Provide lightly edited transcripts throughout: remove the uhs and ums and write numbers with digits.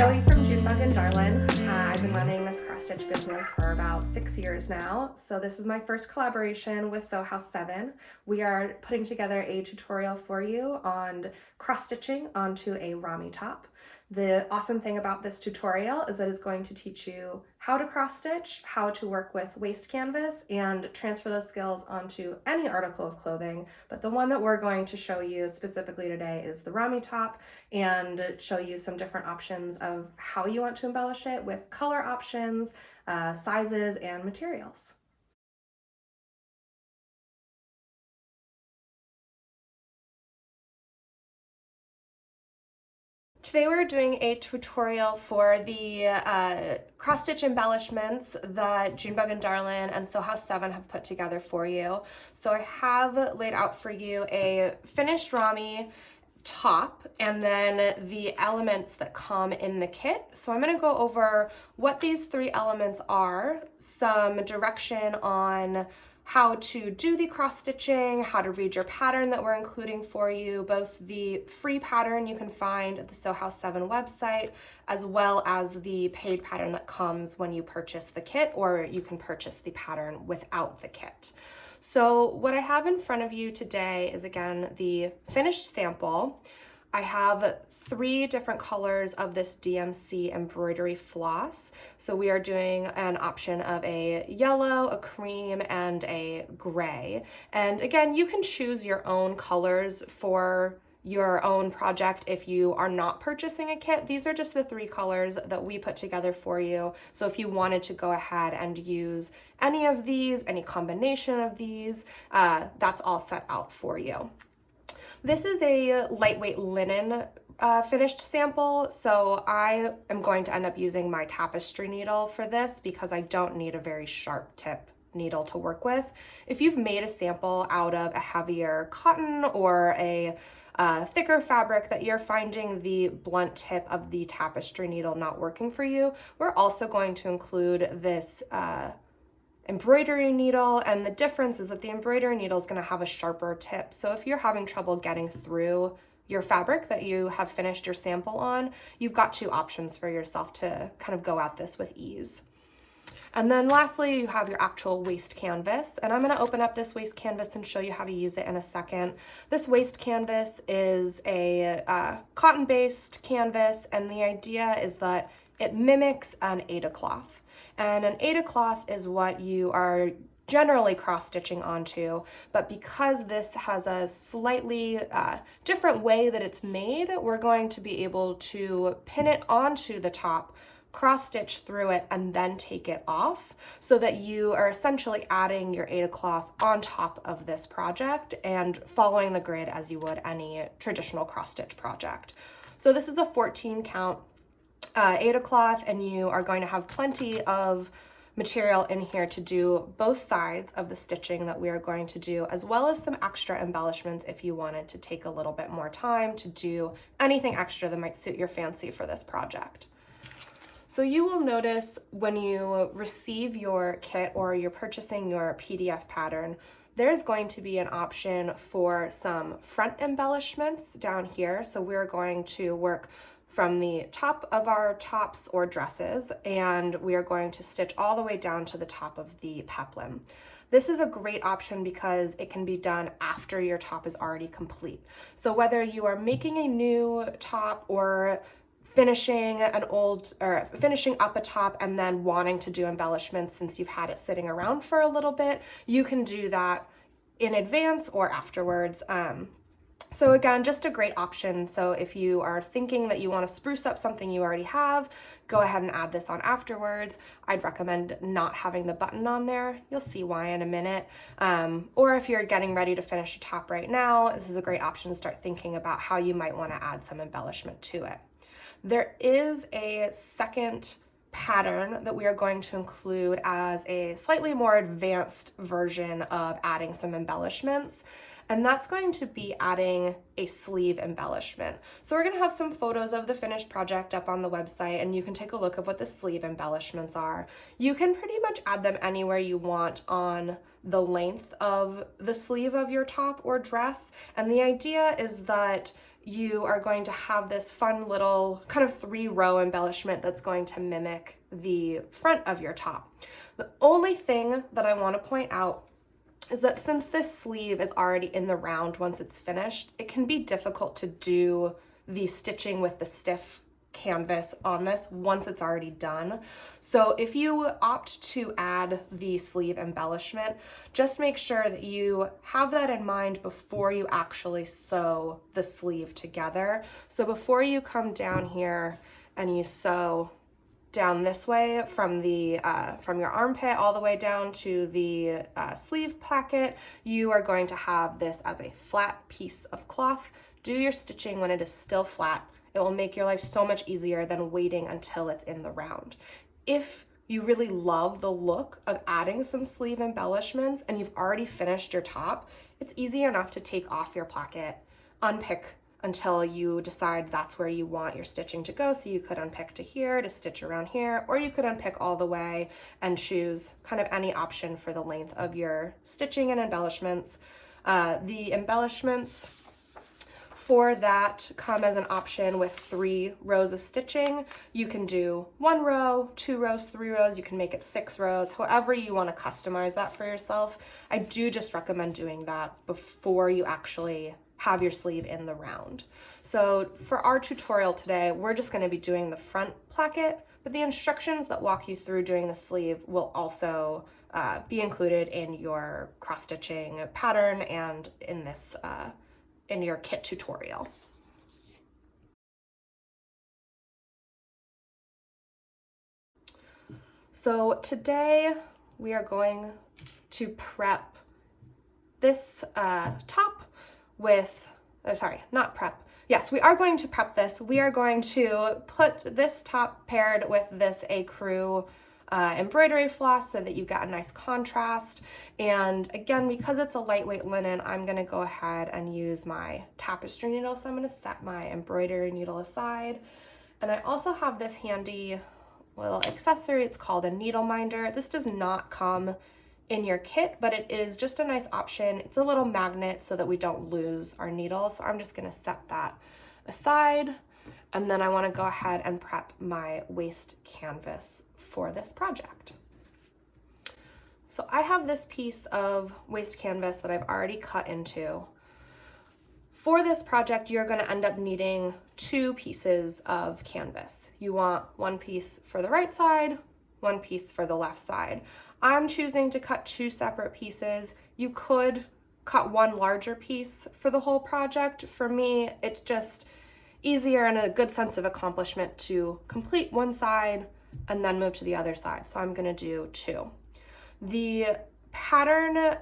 Zoe from Junebug and Darlin. I've been running this cross-stitch business for about 6 years now. So this is my first collaboration with Sew House 7. We are putting together a tutorial for you on cross-stitching onto a Romey top. The awesome thing about this tutorial is that it's going to teach you how to cross-stitch, how to work with waste canvas, and transfer those skills onto any article of clothing. But the one that we're going to show you specifically today is the Romey top, and show you some different options of how you want to embellish it with color options, sizes, and materials. Today we're doing a tutorial for the cross-stitch embellishments that Junebug and Darlin and Sew House 7 have put together for you. So I have laid out for you a finished Romey top and then the elements that come in the kit. So I'm going to go over what these three elements are, some direction on how to do the cross stitching, how to read your pattern that we're including for you, both the free pattern you can find at the Sew House 7 website, as well as the paid pattern that comes when you purchase the kit, or you can purchase the pattern without the kit. So what I have in front of you today is, again, the finished sample. I have 3 different colors of this DMC embroidery floss. So we are doing an option of a yellow, a cream, and a gray. And again, you can choose your own colors for your own project if you are not purchasing a kit. These are just the 3 colors that we put together for you. So if you wanted to go ahead and use any of these, any combination of these, that's all set out for you. This is a lightweight linen finished sample, so I am going to end up using my tapestry needle for this because I don't need a very sharp tip needle to work with. If you've made a sample out of a heavier cotton or a thicker fabric that you're finding the blunt tip of the tapestry needle not working for you, we're also going to include this embroidery needle, and the difference is that the embroidery needle is going to have a sharper tip. So if you're having trouble getting through your fabric that you have finished your sample on, you've got 2 options for yourself to kind of go at this with ease. And then lastly, you have your actual waste canvas, and I'm going to open up this waste canvas and show you how to use it in a second. This waste canvas is a cotton-based canvas, and the idea is that it mimics an Aida cloth. And an Aida cloth is what you are generally cross-stitching onto, but because this has a slightly different way that it's made, we're going to be able to pin it onto the top, cross-stitch through it, and then take it off, so that you are essentially adding your Aida cloth on top of this project and following the grid as you would any traditional cross-stitch project. So this is a 14 count Aida cloth, and you are going to have plenty of material in here to do both sides of the stitching that we are going to do, as well as some extra embellishments if you wanted to take a little bit more time to do anything extra that might suit your fancy for this project. So you will notice when you receive your kit or you're purchasing your PDF pattern, there's going to be an option for some front embellishments down here. So we're going to work from the top of our tops or dresses, and we are going to stitch all the way down to the top of the peplum. This is a great option because it can be done after your top is already complete. So whether you are making a new top or finishing up a top and then wanting to do embellishments since you've had it sitting around for a little bit, you can do that in advance or afterwards. So again, just a great option. So if you are thinking that you want to spruce up something you already have, go ahead and add this on afterwards. I'd recommend not having the button on there. You'll see why in a minute. Or if you're getting ready to finish a top right now, this is a great option to start thinking about how you might want to add some embellishment to it. There is a second pattern that we are going to include as a slightly more advanced version of adding some embellishments, and that's going to be adding a sleeve embellishment. So we're going to have some photos of the finished project up on the website, and you can take a look at what the sleeve embellishments are. You can pretty much add them anywhere you want on the length of the sleeve of your top or dress, and the idea is that you are going to have this fun little kind of 3-row embellishment that's going to mimic the front of your top. The only thing that I want to point out is that since this sleeve is already in the round once it's finished, it can be difficult to do the stitching with the stiff canvas on this once it's already done. So if you opt to add the sleeve embellishment, just make sure that you have that in mind before you actually sew the sleeve together. So before you come down here and you sew down this way from the from your armpit all the way down to the sleeve placket, you are going to have this as a flat piece of cloth. Do your stitching when it is still flat. It will make your life so much easier than waiting until it's in the round. If you really love the look of adding some sleeve embellishments and you've already finished your top, it's easy enough to take off your placket, unpick until you decide that's where you want your stitching to go. So you could unpick to here to stitch around here, or you could unpick all the way and choose kind of any option for the length of your stitching and embellishments. The embellishments for that come as an option with 3 rows of stitching. You can do 1 row, 2 rows, 3 rows, you can make it 6 rows, however you want to customize that for yourself. I do just recommend doing that before you actually have your sleeve in the round. So for our tutorial today, we're just going to be doing the front placket, but the instructions that walk you through doing the sleeve will also be included in your cross-stitching pattern and in this in your kit tutorial. So today we are going to prep this top with, oh, sorry, not prep. Yes, we are going to prep this. We are going to put this top paired with this ecru embroidery floss so that you get a nice contrast. And again, because it's a lightweight linen, I'm gonna go ahead and use my tapestry needle. So I'm gonna set my embroidery needle aside. And I also have this handy little accessory. It's called a needle minder. This does not come in your kit, but it is just a nice option. It's a little magnet so that we don't lose our needle. So I'm just gonna set that aside. And then I wanna go ahead and prep my waist canvas for this project. So I have this piece of waist canvas that I've already cut into. For this project, you're gonna end up needing 2 pieces of canvas. You want 1 piece for the right side, 1 piece for the left side. I'm choosing to cut 2 separate pieces. You could cut 1 larger piece for the whole project. For me, it's just easier and a good sense of accomplishment to complete 1 side and then move to the other side. So I'm gonna do 2. The pattern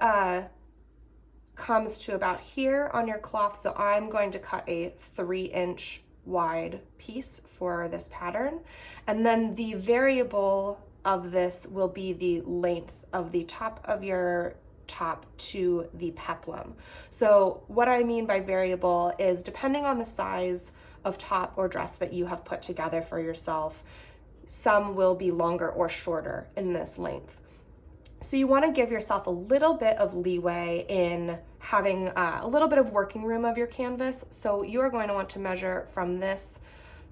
comes to about here on your cloth, so I'm going to cut a 3-inch wide piece for this pattern. And then the variable of this will be the length of the top of your top to the peplum. So what I mean by variable is depending on the size of top or dress that you have put together for yourself, some will be longer or shorter in this length. So you want to give yourself a little bit of leeway in having a little bit of working room of your canvas. So you are going to want to measure from this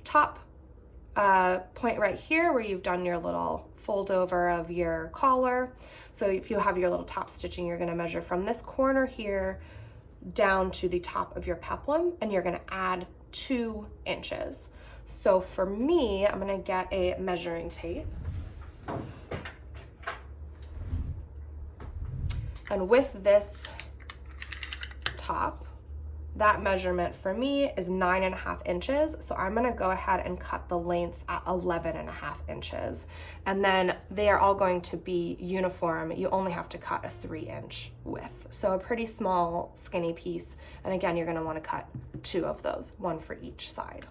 top point right here where you've done your little fold over of your collar. So if you have your little top stitching, you're going to measure from this corner here down to the top of your peplum, and you're going to add 2 inches. So for me, I'm gonna get a measuring tape. And with this top, that measurement for me is 9.5 inches. So I'm gonna go ahead and cut the length at 11.5 inches. And then they are all going to be uniform. You only have to cut a 3-inch width. So a pretty small, skinny piece. And again, you're gonna wanna cut 2 of those, 1 for each side.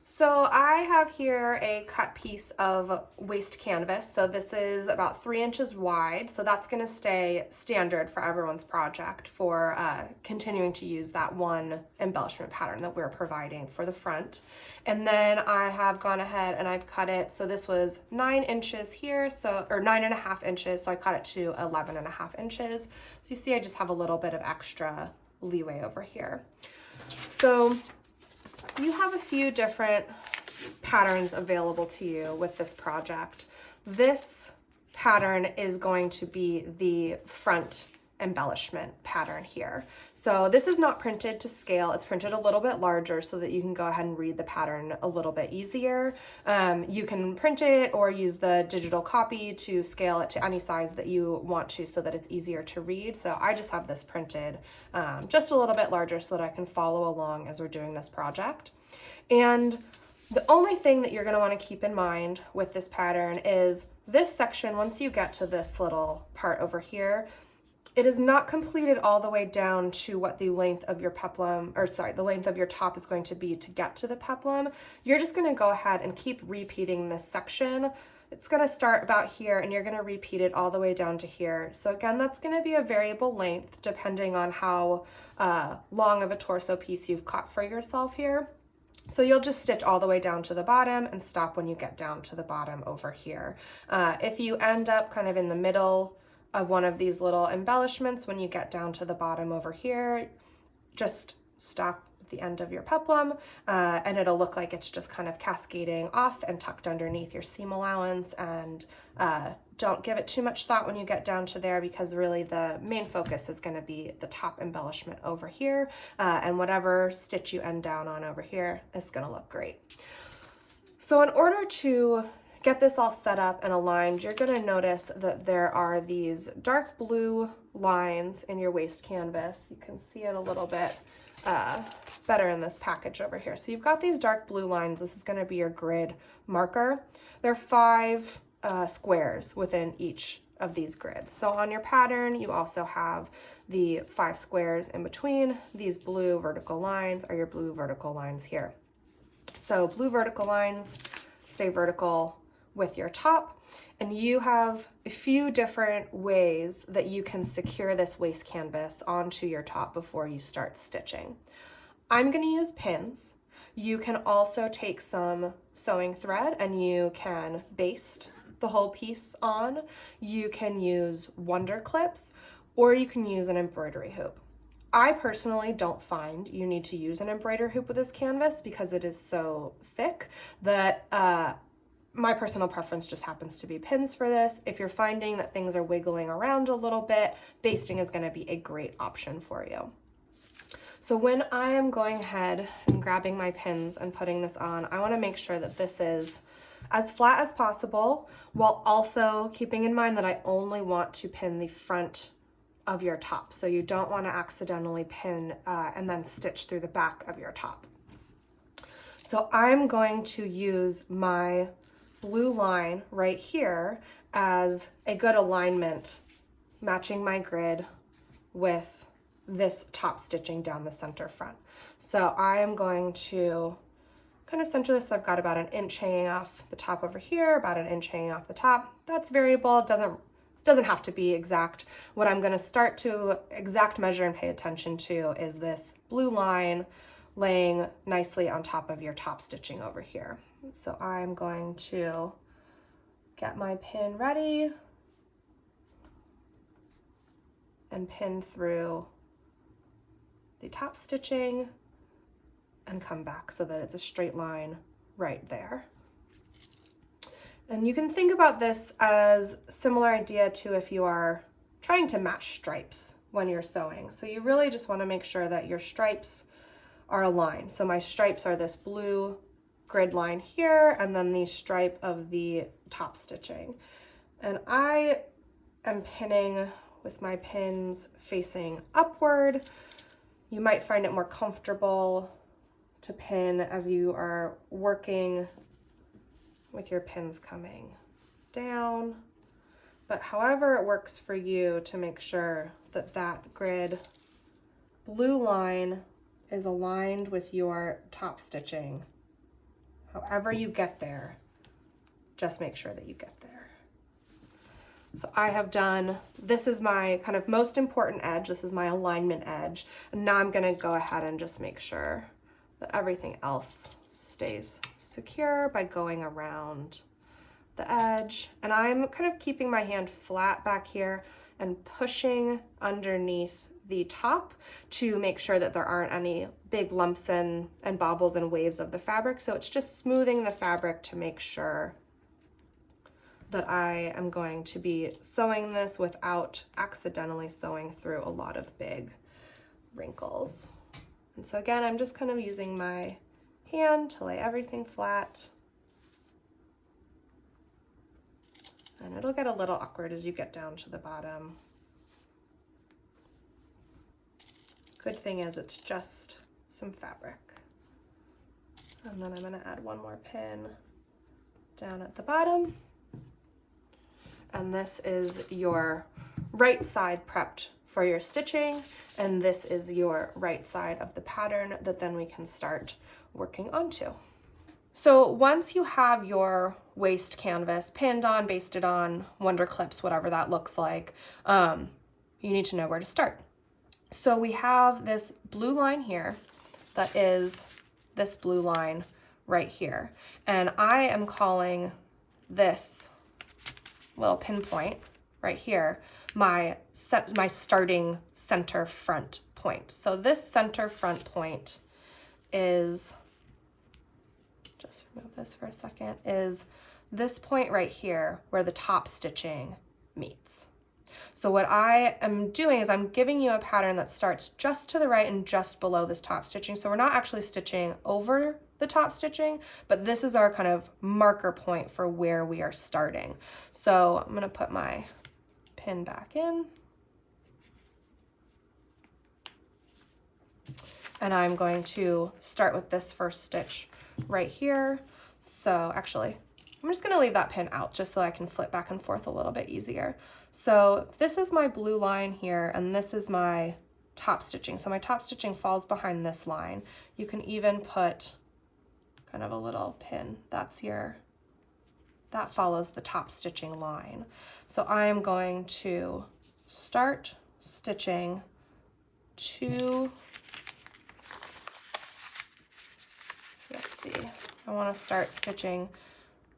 So I have here a cut piece of waist canvas. So this is about 3 inches wide. So that's gonna stay standard for everyone's project for continuing to use that one embellishment pattern that we're providing for the front. And then I have gone ahead and I've cut it. So this was 9 inches here, or 9.5 inches. So I cut it to 11.5 inches. So you see, I just have a little bit of extra leeway over here. So you have a few different patterns available to you with this project. This pattern is going to be the front embellishment pattern here. So this is not printed to scale. It's printed a little bit larger so that you can go ahead and read the pattern a little bit easier. You can print it or use the digital copy to scale it to any size that you want to so that it's easier to read. So I just have this printed just a little bit larger so that I can follow along as we're doing this project. And the only thing that you're going to want to keep in mind with this pattern is this section, once you get to this little part over here, it is not completed all the way down to what the length of your peplum, or sorry, the length of your top is going to be to get to the peplum. You're just going to go ahead and keep repeating this section. It's going to start about here and you're going to repeat it all the way down to here. So again, that's going to be a variable length depending on how long of a torso piece you've cut for yourself here. So you'll just stitch all the way down to the bottom and stop when you get down to the bottom over here. If you end up kind of in the middle of one of these little embellishments, when you get down to the bottom over here, just stop at the end of your peplum and it'll look like it's just kind of cascading off and tucked underneath your seam allowance. And don't give it too much thought when you get down to there, because really the main focus is going to be the top embellishment over here, and whatever stitch you end down on over here is going to look great. So in order to get this all set up and aligned, you're going to notice that there are these dark blue lines in your waist canvas. You can see it a little bit better in this package over here. So you've got these dark blue lines. This is going to be your grid marker. There are 5 squares within each of these grids. So on your pattern, you also have the 5 squares in between. These blue vertical lines are your blue vertical lines here. So blue vertical lines stay vertical with your top, and you have a few different ways that you can secure this waist canvas onto your top before you start stitching. I'm going to use pins. You can also take some sewing thread and you can baste the whole piece on. You can use wonder clips, or you can use an embroidery hoop. I personally don't find you need to use an embroidery hoop with this canvas because it is so thick that my personal preference just happens to be pins for this. If you're finding that things are wiggling around a little bit, basting is going to be a great option for you. So when I am going ahead and grabbing my pins and putting this on, I want to make sure that this is as flat as possible, while also keeping in mind that I only want to pin the front of your top. So you don't want to accidentally pin and then stitch through the back of your top. So I'm going to use my blue line right here as a good alignment, matching my grid with this top stitching down the center front. So I am going to kind of center this. So I've got about 1 inch hanging off the top over here, about 1 inch hanging off the top. That's variable. It doesn't have to be exact. What I'm going to start to exact measure and pay attention to is this blue line laying nicely on top of your top stitching over here. So I'm going to get my pin ready and pin through the top stitching and come back so that it's a straight line right there. And you can think about this as a similar idea to if you are trying to match stripes when you're sewing. So you really just want to make sure that your stripes are aligned. So my stripes are this blue grid line here, and then the stripe of the top stitching. And I am pinning with my pins facing upward. You might find it more comfortable to pin as you are working with your pins coming down, but however it works for you, to make sure that that grid blue line is aligned with your top stitching. However you get there, just make sure that you get there. So I have done, this is my kind of most important edge, this is my alignment edge, and now I'm gonna go ahead and just make sure that everything else stays secure by going around the edge. And I'm kind of keeping my hand flat back here and pushing underneath the top to make sure that there aren't any big lumps and bobbles and waves of the fabric. So it's just smoothing the fabric to make sure that I am going to be sewing this without accidentally sewing through a lot of big wrinkles. And so again, I'm just kind of using my hand to lay everything flat. And it'll get a little awkward as you get down to the bottom. Good thing is it's just some fabric. And then I'm going to add one more pin down at the bottom. And this is your right side prepped for your stitching, and this is your right side of the pattern that then we can start working onto. So once you have your waist canvas pinned on, basted on, wonder clips, whatever that looks like, you need to know where to start. So we have this blue line here that is this blue line right here, and I am calling this little pinpoint right here my starting center front point. So this center front point is, just remove this for a second, is this point right here where the top stitching meets. So what I am doing is I'm giving you a pattern that starts just to the right and just below this top stitching. So we're not actually stitching over the top stitching, but this is our kind of marker point for where we are starting. So I'm going to put my pin back in. And I'm going to start with this first stitch right here. So actually, I'm just going to leave that pin out just so I can flip back and forth a little bit easier. So this is my blue line here, and this is my top stitching. So my top stitching falls behind this line. You can even put kind of a little pin. That follows the top stitching line. So I am going to start stitching two, let's see, I want to start stitching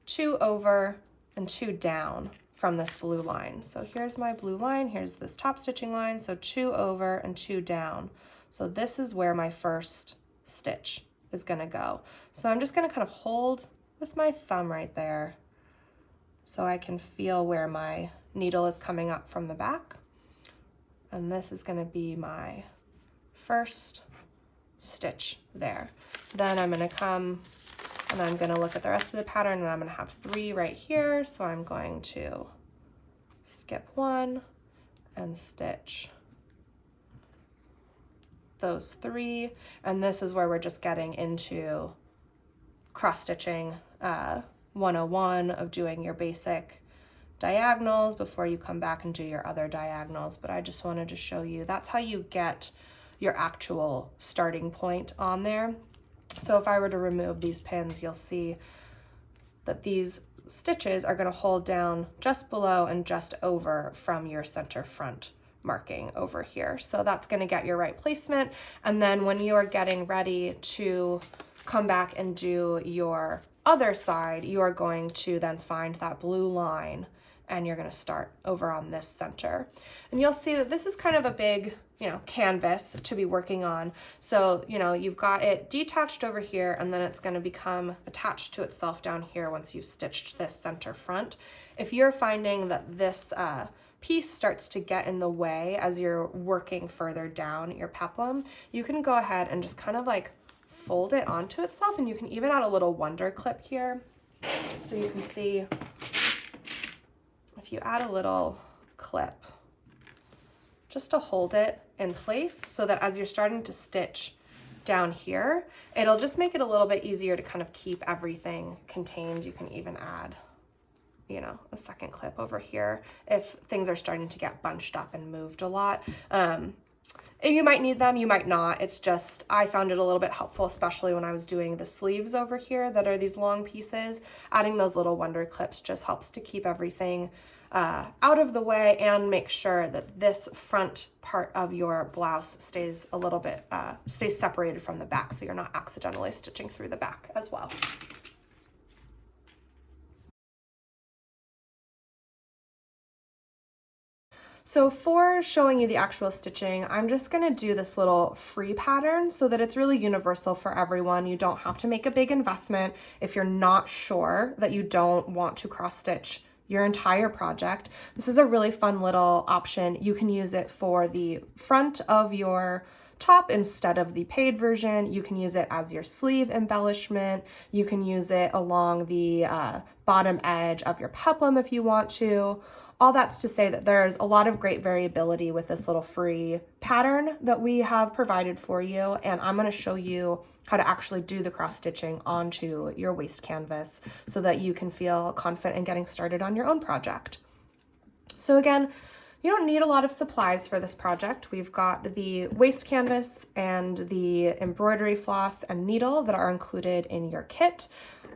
2 over and 2 down from this blue line. So here's my blue line, here's this top stitching line, so 2 over and 2 down. So this is where my first stitch is going to go. So I'm just going to kind of hold with my thumb right there so I can feel where my needle is coming up from the back. And this is going to be my first stitch there. Then I'm going to come and I'm going to look at the rest of the pattern, and I'm going to have 3 right here. So I'm going to skip 1 and stitch those 3. And this is where we're just getting into cross stitching 101 of doing your basic diagonals before you come back and do your other diagonals. But I just wanted to show you that's how you get your actual starting point on there. So if I were to remove these pins, you'll see that these stitches are going to hold down just below and just over from your center front marking over here. So that's going to get your right placement. And then when you are getting ready to come back and do your other side, you are going to then find that blue line and you're going to start over on this center. And you'll see that this is kind of a big, canvas to be working on. So, you've got it detached over here, and then it's going to become attached to itself down here once you've stitched this center front. If you're finding that this piece starts to get in the way as you're working further down your peplum, you can go ahead and just kind of like fold it onto itself, and you can even add a little wonder clip here. So you can see if you add a little clip just to hold it in place so that as you're starting to stitch down here, it'll just make it a little bit easier to kind of keep everything contained. You can even add, a second clip over here if things are starting to get bunched up and moved a lot. And you might need them, you might not. It's just, I found it a little bit helpful, especially when I was doing the sleeves over here that are these long pieces. Adding those little wonder clips just helps to keep everything out of the way and make sure that this front part of your blouse stays a little bit, stays separated from the back, so you're not accidentally stitching through the back as well. So for showing you the actual stitching, I'm just gonna do this little free pattern so that it's really universal for everyone. You don't have to make a big investment if you're not sure that you don't want to cross stitch your entire project. This is a really fun little option. You can use it for the front of your top instead of the paid version. You can use it as your sleeve embellishment. You can use it along the bottom edge of your peplum if you want to. All that's to say that there's a lot of great variability with this little free pattern that we have provided for you, and I'm going to show you how to actually do the cross stitching onto your waist canvas so that you can feel confident in getting started on your own project. So again, you don't need a lot of supplies for this project. We've got the waist canvas and the embroidery floss and needle that are included in your kit.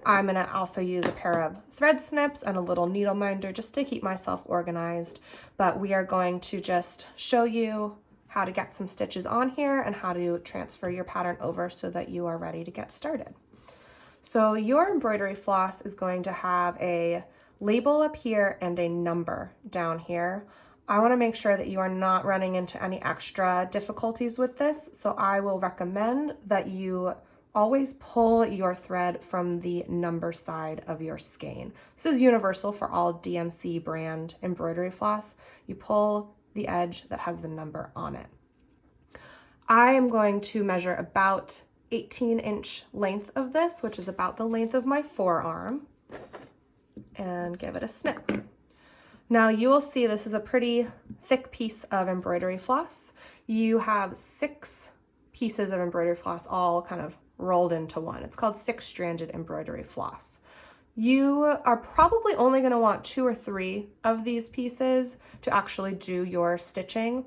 I'm gonna also use a pair of thread snips and a little needle minder just to keep myself organized, but we are going to just show you how to get some stitches on here and how to transfer your pattern over so that you are ready to get started. So your embroidery floss is going to have a label up here and a number down here. I want to make sure that you are not running into any extra difficulties with this, so I will recommend that you always pull your thread from the number side of your skein. This is universal for all DMC brand embroidery floss. You pull the edge that has the number on it. I am going to measure about 18-inch length of this, which is about the length of my forearm, and give it a snip. Now you will see this is a pretty thick piece of embroidery floss. You have 6 pieces of embroidery floss all kind of rolled into one. It's called 6-stranded embroidery floss. You are probably only going to want 2 or 3 of these pieces to actually do your stitching.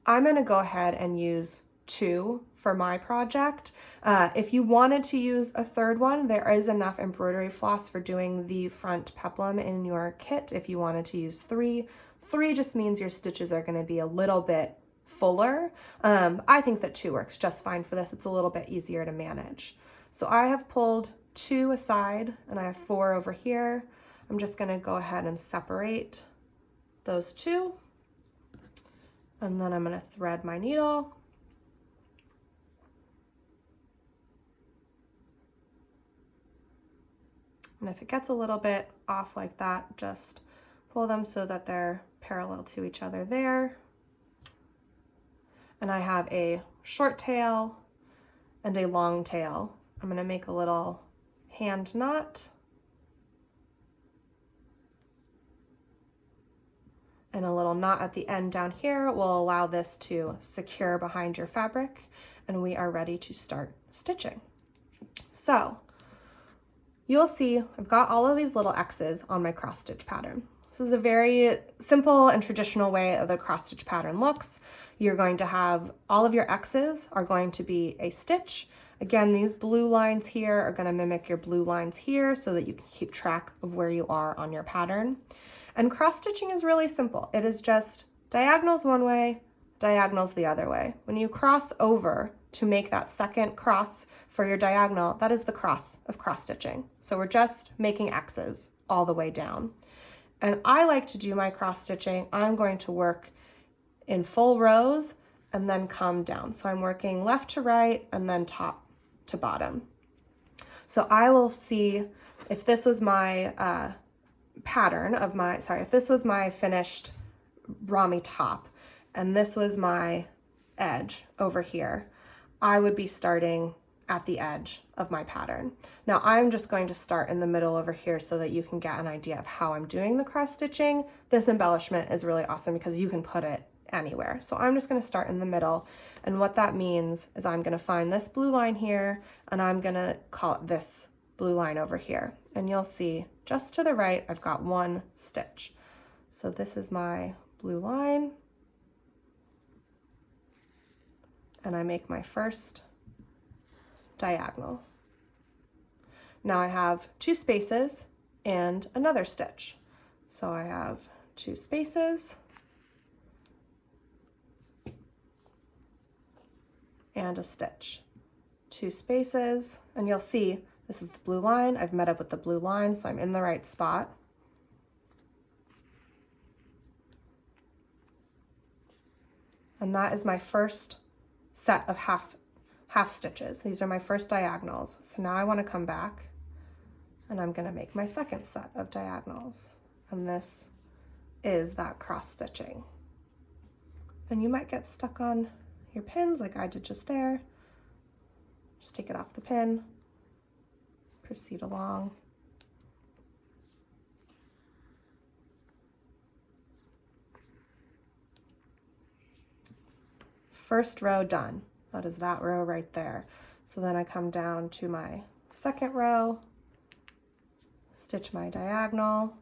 I'm going to go ahead and use 2 for my project. If you wanted to use a third one, there is enough embroidery floss for doing the front peplum in your kit. If you wanted to use 3, 3 just means your stitches are going to be a little bit fuller. I think that 2 works just fine for this. It's a little bit easier to manage. So I have pulled 2 aside and I have 4 over here. I'm just going to go ahead and separate those 2, and then I'm going to thread my needle. And if it gets a little bit off like that, just pull them so that they're parallel to each other there. And I have a short tail and a long tail. I'm going to make a little hand knot and a little knot at the end down here will allow this to secure behind your fabric, and we are ready to start stitching. So you'll see I've got all of these little X's on my cross stitch pattern. This is a very simple and traditional way of the cross stitch pattern looks. You're going to have all of your X's are going to be a stitch. Again, these blue lines here are going to mimic your blue lines here so that you can keep track of where you are on your pattern. And cross stitching is really simple. It is just diagonals one way, diagonals the other way. When you cross over to make that second cross for your diagonal, that is the cross of cross stitching. So we're just making X's all the way down. And I like to do my cross stitching. I'm going to work in full rows and then come down. So I'm working left to right and then top to bottom. So I will see if this was my pattern of my, if this was my finished Romey top and this was my edge over here, I would be starting at the edge of my pattern. Now I'm just going to start in the middle over here so that you can get an idea of how I'm doing the cross stitching. This embellishment is really awesome because you can put it anywhere. So I'm just going to start in the middle, and what that means is I'm going to find this blue line here and I'm going to call it this blue line over here, and you'll see just to the right I've got 1 stitch. So this is my blue line, and I make my first diagonal. Now I have 2 spaces and another stitch. So I have 2 spaces and a stitch, 2 spaces, and you'll see this is the blue line. I've met up with the blue line, so I'm in the right spot. And that is my first set of half stitches. These are my first diagonals. So now I want to come back and I'm going to make my second set of diagonals. And this is that cross stitching. And you might get stuck on your pins like I did just there. Just take it off the pin, proceed along. First row done. That is that row right there. So then I come down to my second row, stitch my diagonal,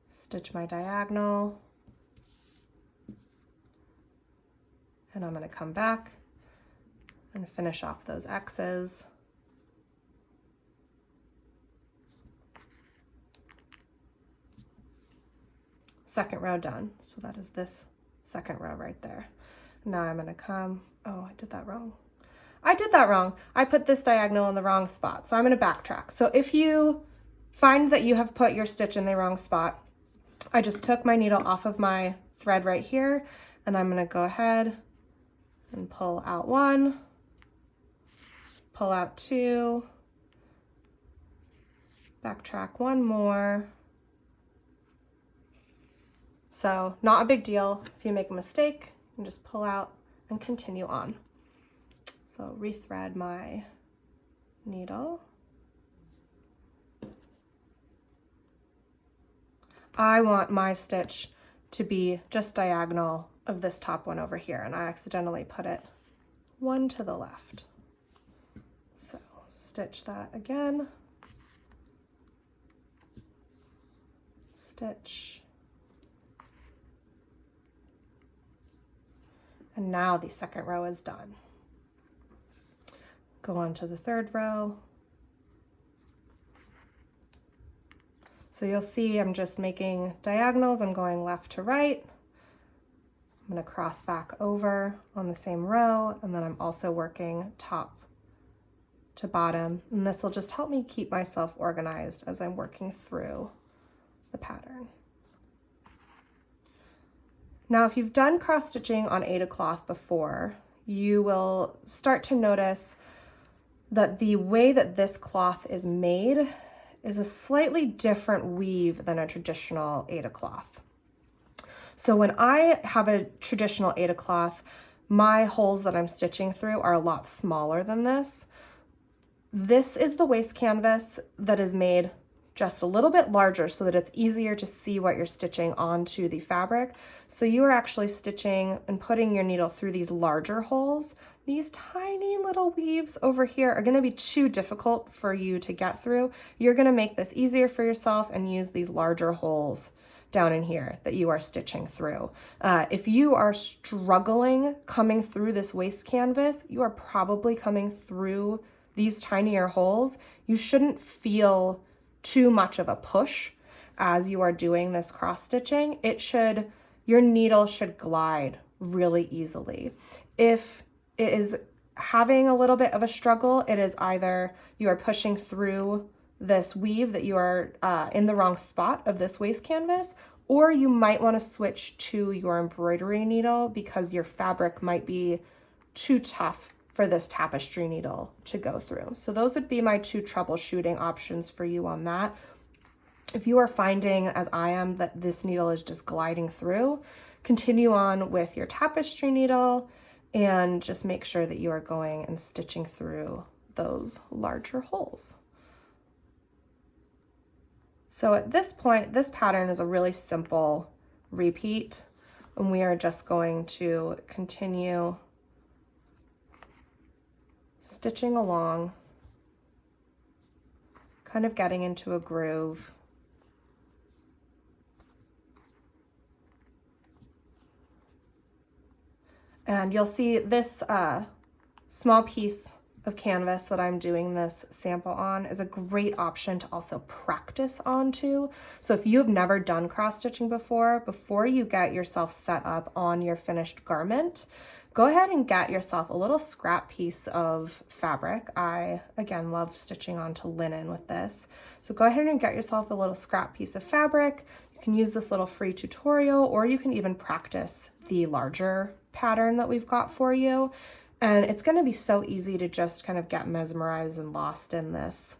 stitch my diagonal, and I'm going to come back and finish off those X's. Second row done. So that is this second row right there. Now I'm going to come, oh, I did that wrong. I put this diagonal in the wrong spot. So I'm going to backtrack. So if you find that you have put your stitch in the wrong spot, I just took my needle off of my thread right here, and I'm going to go ahead and pull out one, pull out two, backtrack one more. So not a big deal. If you make a mistake, you can just pull out and continue on. So rethread my needle. I want my stitch to be just diagonal of this top one over here, and I accidentally put it one to the left. So stitch that again, stitch, and now the second row is done. Go on to the third row. So you'll see I'm just making diagonals. I'm going left to right. I'm going to cross back over on the same row, and then I'm also working top to bottom. And this will just help me keep myself organized as I'm working through the pattern. Now, if you've done cross stitching on Aida cloth before, you will start to notice that the way that this cloth is made is a slightly different weave than a traditional Aida cloth. So when I have a traditional Aida cloth, my holes that I'm stitching through are a lot smaller than this. This is the waist canvas that is made just a little bit larger so that it's easier to see what you're stitching onto the fabric. So you are actually stitching and putting your needle through these larger holes. These tiny little weaves over here are going to be too difficult for you to get through. You're going to make this easier for yourself and use these larger holes down in here that you are stitching through. If you are struggling coming through this waist canvas, you are probably coming through these tinier holes. You shouldn't feel too much of a push as you are doing this cross stitching. Your needle should glide really easily. If it is having a little bit of a struggle, it is either you are pushing through this weave that you are in the wrong spot of this waist canvas, or you might want to switch to your embroidery needle because your fabric might be too tough for this tapestry needle to go through. So those would be my two troubleshooting options for you on that. If you are finding, as I am, that this needle is just gliding through, continue on with your tapestry needle and just make sure that you are going and stitching through those larger holes. So at this point, this pattern is a really simple repeat, and we are just going to continue stitching along, kind of getting into a groove. And you'll see this small piece of canvas that I'm doing this sample on is a great option to also practice onto. So if you've never done cross stitching before you get yourself set up on your finished garment, go ahead and get yourself a little scrap piece of fabric. I, again, love stitching onto linen with this. So go ahead and get yourself a little scrap piece of fabric. You can use this little free tutorial, or you can even practice the larger pattern that we've got for you. And it's going to be so easy to just kind of get mesmerized and lost in this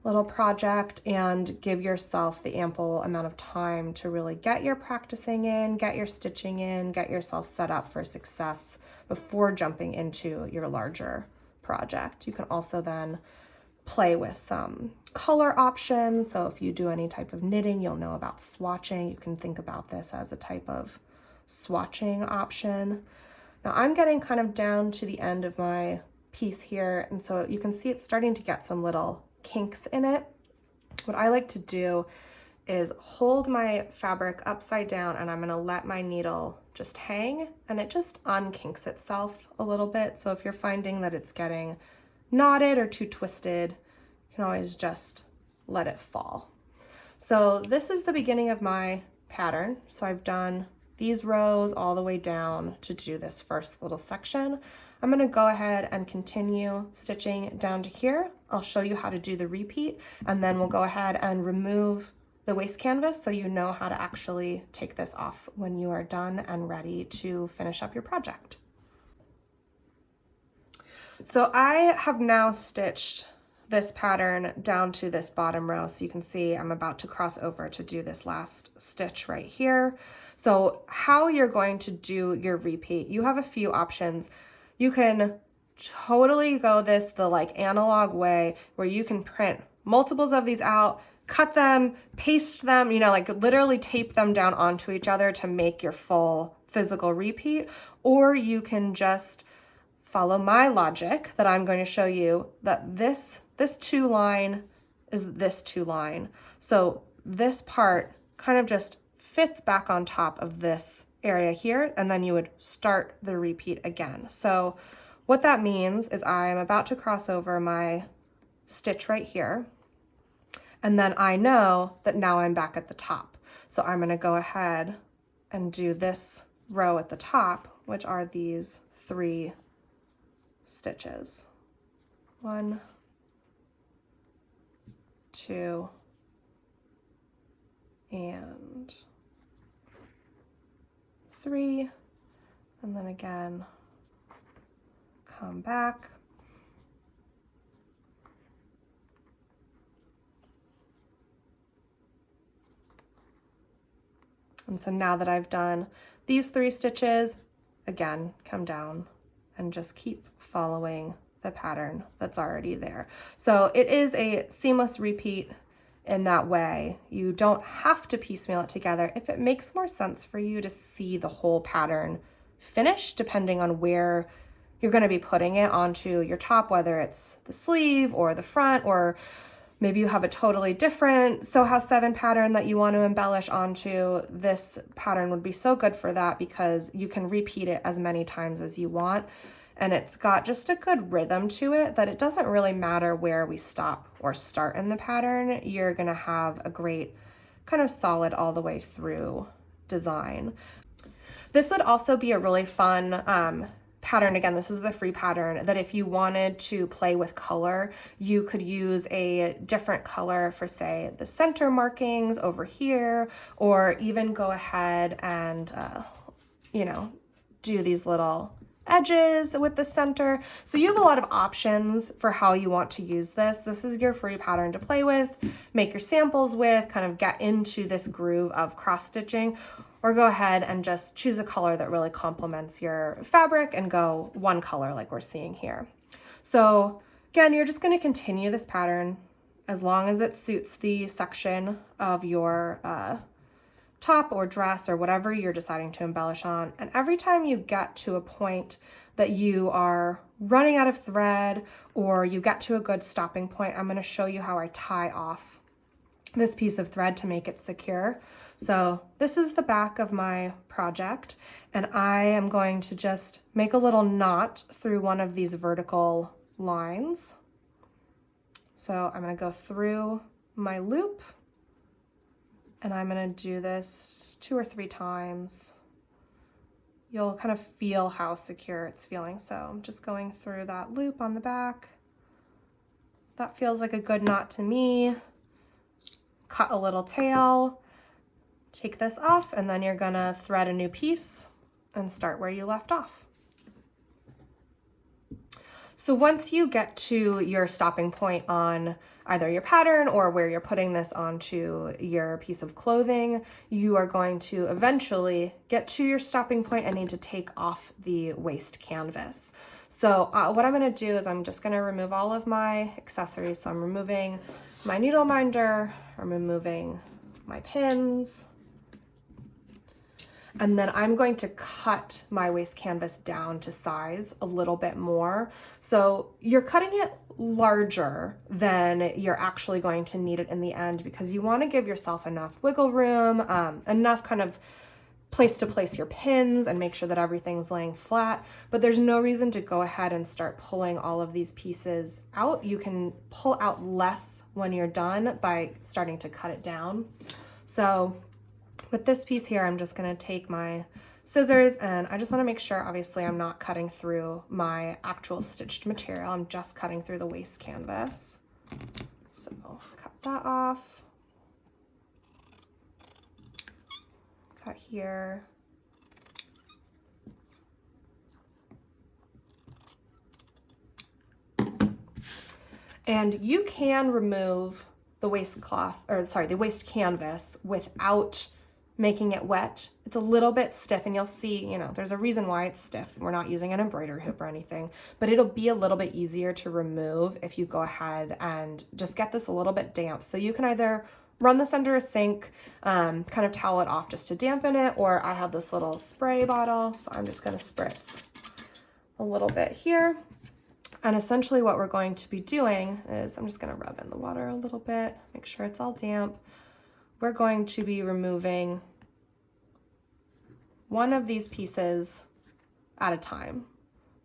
little project and give yourself the ample amount of time to really get your practicing in, get your stitching in, get yourself set up for success before jumping into your larger project. You can also then play with some color options. So if you do any type of knitting, you'll know about swatching. You can think about this as a type of swatching option. Now I'm getting kind of down to the end of my piece here, and so you can see it's starting to get some little kinks in it. What I like to do is hold my fabric upside down, and I'm going to let my needle just hang, and it just unkinks itself a little bit. So if you're finding that it's getting knotted or too twisted, you can always just let it fall. So this is the beginning of my pattern. So I've done these rows all the way down to do this first little section. I'm going to go ahead and continue stitching down to here. I'll show you how to do the repeat, and then we'll go ahead and remove the waste canvas so you know how to actually take this off when you are done and ready to finish up your project. So I have now stitched this pattern down to this bottom row, so you can see I'm about to cross over to do this last stitch right here. So how you're going to do your repeat, you have a few options. You can totally go the like analog way where you can print multiples of these out, cut them, paste them, you know, like literally tape them down onto each other to make your full physical repeat. Or you can just follow my logic that I'm going to show you, that this two line is this two line. So this part kind of just fits back on top of this area here, and then you would start the repeat again. So what that means is I'm about to cross over my stitch right here, and then I know that now I'm back at the top. So I'm going to go ahead and do this row at the top, which are these 3 stitches. 1, 2, and 3, and then again come back, and so now that I've done these 3 stitches, again come down and just keep following the pattern that's already there. So it is a seamless repeat in that way. You don't have to piecemeal it together. If it makes more sense for you to see the whole pattern finished, depending on where you're going to be putting it onto your top, whether it's the sleeve or the front, or maybe you have a totally different Sew House 7 pattern that you want to embellish onto, this pattern would be so good for that because you can repeat it as many times as you want. And it's got just a good rhythm to it that it doesn't really matter where we stop or start in the pattern. You're going to have a great kind of solid all the way through design. This would also be a really fun pattern. Again, this is the free pattern that if you wanted to play with color, you could use a different color for, say, the center markings over here, or even go ahead and, you know, do these little edges with the center. So you have a lot of options for how you want to use this. This is your free pattern to play with, make your samples with, kind of get into this groove of cross stitching, or go ahead and just choose a color that really complements your fabric and go one color like we're seeing here. So again, you're just going to continue this pattern as long as it suits the section of your top or dress or whatever you're deciding to embellish on. And every time you get to a point that you are running out of thread or you get to a good stopping point, I'm going to show you how I tie off this piece of thread to make it secure. So this is the back of my project, and I am going to just make a little knot through one of these vertical lines. So I'm going to go through my loop, and I'm going to do this 2 or 3 times. you'll kind of feel how secure it's feeling. So I'm just going through that loop on the back. That feels like a good knot to me. Cut a little tail, take this off, and then you're gonna thread a new piece and start where you left off. So once you get to your stopping point on either your pattern or where you're putting this onto your piece of clothing, you are going to eventually get to your stopping point and need to take off the waist canvas. So what I'm gonna do is I'm just gonna remove all of my accessories. So I'm removing my needle minder, I'm removing my pins, and then I'm going to cut my waist canvas down to size a little bit more. So you're cutting it larger than you're actually going to need it in the end, because you want to give yourself enough wiggle room, enough kind of place to place your pins and make sure that everything's laying flat. But there's no reason to go ahead and start pulling all of these pieces out. You can pull out less when you're done by starting to cut it down. So with this piece here, I'm just going to take my scissors, and I just want to make sure, obviously, I'm not cutting through my actual stitched material. I'm just cutting through the waist canvas. So cut that off. Cut here. And you can remove the waistcloth, or sorry, the waist canvas without making it wet. It's a little bit stiff, and you'll see, you know, there's a reason why it's stiff. We're not using an embroidery hoop or anything, but it'll be a little bit easier to remove if you go ahead and just get this a little bit damp. So you can either run this under a sink, kind of towel it off just to dampen it, or I have this little spray bottle, so I'm just gonna spritz a little bit here. And essentially what we're going to be doing is, I'm just gonna rub in the water a little bit, make sure it's all damp. We're going to be removing one of these pieces at a time.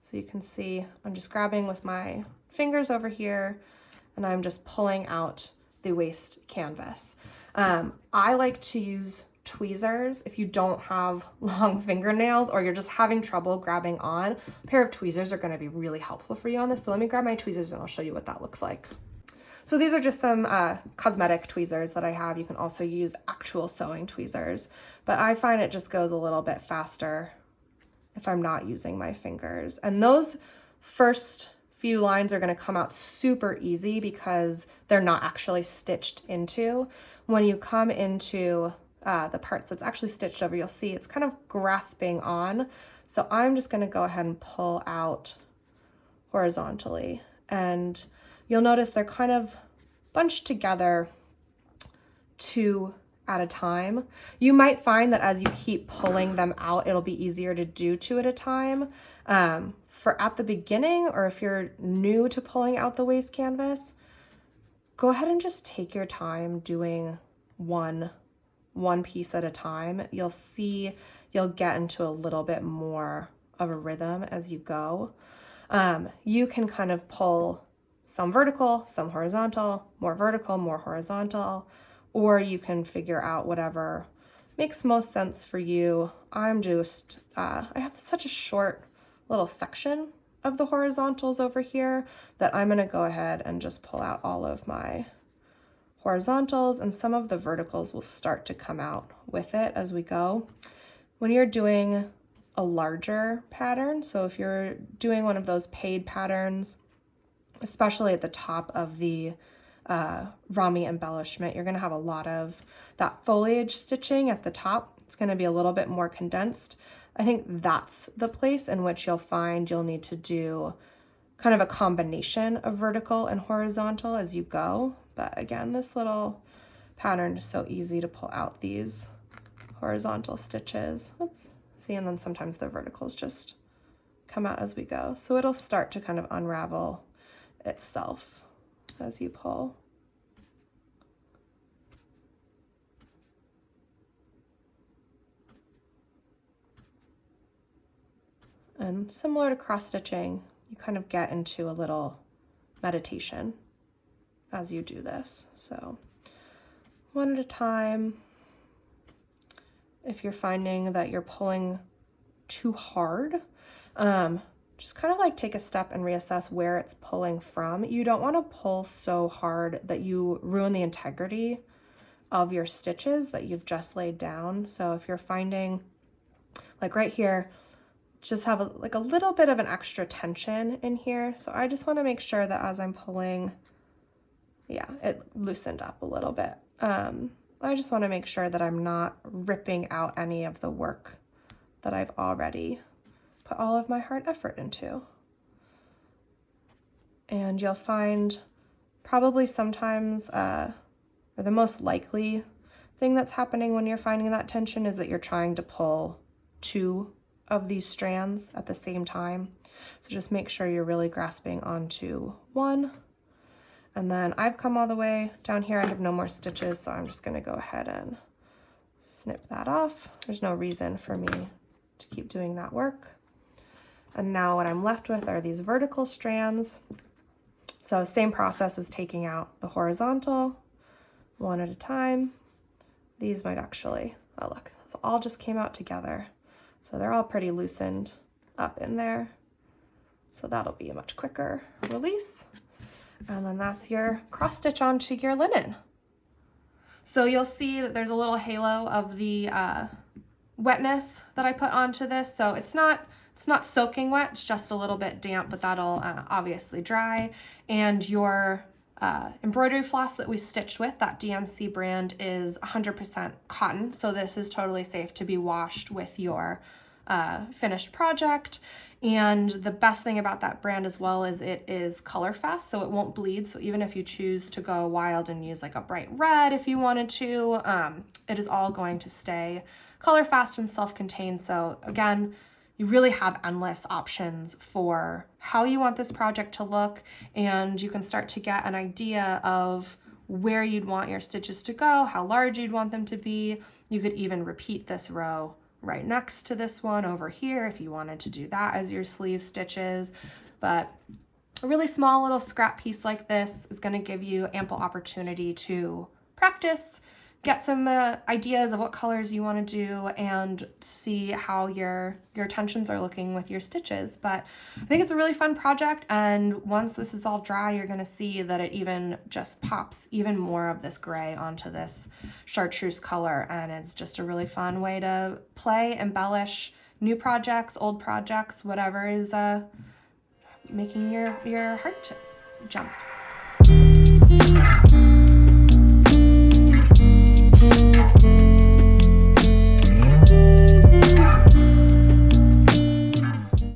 So you can see I'm just grabbing with my fingers over here, and I'm just pulling out the waist canvas. I like to use tweezers. If you don't have long fingernails or you're just having trouble grabbing on, a pair of tweezers are going to be really helpful for you on this. So let me grab my tweezers and I'll show you what that looks like. So these are just some cosmetic tweezers that I have. You can also use actual sewing tweezers, but I find it just goes a little bit faster if I'm not using my fingers. And those first few lines are going to come out super easy because they're not actually stitched into. When you come into the parts that's actually stitched over, you'll see it's kind of grasping on. So I'm just going to go ahead and pull out horizontally, and you'll notice they're kind of bunched together two at a time. You might find that as you keep pulling them out, it'll be easier to do two at a time. For at the beginning, or if you're new to pulling out the waist canvas, go ahead and just take your time doing one piece at a time. You'll see you'll get into a little bit more of a rhythm as you go. You can kind of pull some vertical, some horizontal, more vertical, more horizontal, or you can figure out whatever makes most sense for you. I'm just, I have such a short little section of the horizontals over here that I'm gonna go ahead and just pull out all of my horizontals, and some of the verticals will start to come out with it as we go. When you're doing a larger pattern, so if you're doing one of those paid patterns, especially at the top of the Romey embellishment, you're going to have a lot of that foliage stitching at the top. It's going to be a little bit more condensed. I think that's the place in which you'll find you'll need to do kind of a combination of vertical and horizontal as you go. But again, this little pattern is so easy to pull out these horizontal stitches. Oops. See, and then sometimes the verticals just come out as we go. So it'll start to kind of unravel itself as you pull. And similar to cross stitching, you kind of get into a little meditation as you do this. So one at a time. If you're finding that you're pulling too hard. Just kind of like take a step and reassess where it's pulling from. You don't want to pull so hard that you ruin the integrity of your stitches that you've just laid down. So if you're finding, like right here, just have like a little bit of an extra tension in here. So I just want to make sure that as I'm pulling, yeah, it loosened up a little bit. I just want to make sure that I'm not ripping out any of the work that I've already put all of my hard effort into. And you'll find probably sometimes, or the most likely thing that's happening when you're finding that tension is that you're trying to pull two of these strands at the same time. So just make sure you're really grasping onto one. And then I've come all the way down here. I have no more stitches, so I'm just gonna go ahead and snip that off. There's no reason for me to keep doing that work. And now what I'm left with are these vertical strands. So same process as taking out the horizontal, one at a time. These might actually, oh look, this all just came out together. So they're all pretty loosened up in there. So that'll be a much quicker release. And then that's your cross stitch onto your linen. So you'll see that there's a little halo of the wetness that I put onto this. So it's not soaking wet, it's just a little bit damp, but that'll obviously dry. And your embroidery floss that we stitched with, that DMC brand, is 100% cotton. So this is totally safe to be washed with your finished project. And the best thing about that brand as well is it is color fast, so it won't bleed. So even if you choose to go wild and use like a bright red if you wanted to, it is all going to stay color fast and self-contained. So again, you really have endless options for how you want this project to look, and you can start to get an idea of where you'd want your stitches to go, how large you'd want them to be. You could even repeat this row right next to this one over here if you wanted to do that as your sleeve stitches. But a really small little scrap piece like this is going to give you ample opportunity to practice, get some ideas of what colors you want to do, and see how your tensions are looking with your stitches. But I think it's a really fun project, and once this is all dry, you're going to see that it even just pops even more of this gray onto this chartreuse color, and it's just a really fun way to play, embellish new projects, old projects, whatever is making your heart jump.